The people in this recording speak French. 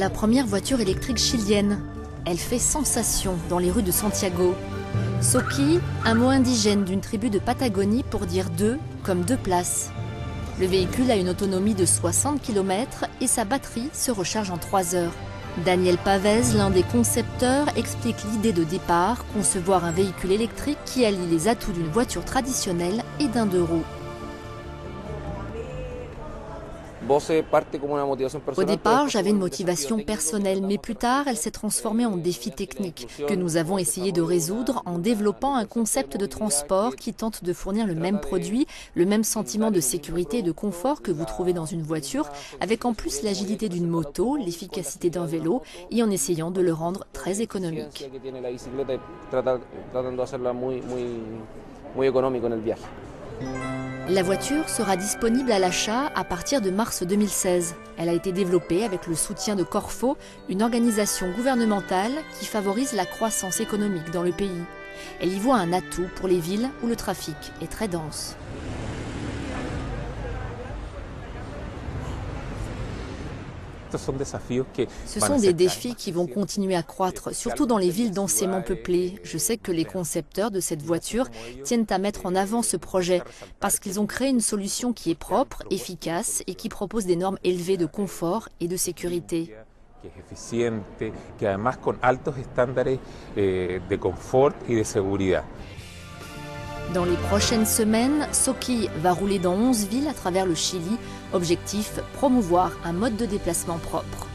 la première voiture électrique chilienne. Elle fait sensation dans les rues de Santiago. Soki, un mot indigène d'une tribu de Patagonie pour dire deux, comme deux places. Le véhicule a une autonomie de 60 km et sa batterie se recharge en 3 heures. Daniel Pavez, l'un des concepteurs, explique l'idée de départ, concevoir un véhicule électrique qui allie les atouts d'une voiture traditionnelle et d'un deux roues. Au départ, j'avais une motivation personnelle, mais plus tard, elle s'est transformée en défi technique que nous avons essayé de résoudre en développant un concept de transport qui tente de fournir le même produit, le même sentiment de sécurité et de confort que vous trouvez dans une voiture, avec en plus l'agilité d'une moto, l'efficacité d'un vélo et en essayant de le rendre très économique. La voiture sera disponible à l'achat à partir de mars 2016. Elle a été développée avec le soutien de Corfo, une organisation gouvernementale qui favorise la croissance économique dans le pays. Elle y voit un atout pour les villes où le trafic est très dense. Ce sont des défis qui vont continuer à croître, surtout dans les villes densément peuplées. Je sais que les concepteurs de cette voiture tiennent à mettre en avant ce projet parce qu'ils ont créé une solution qui est propre, efficace et qui propose des normes élevées de confort et de sécurité. Dans les prochaines semaines, Soki va rouler dans 11 villes à travers le Chili. Objectif, promouvoir un mode de déplacement propre.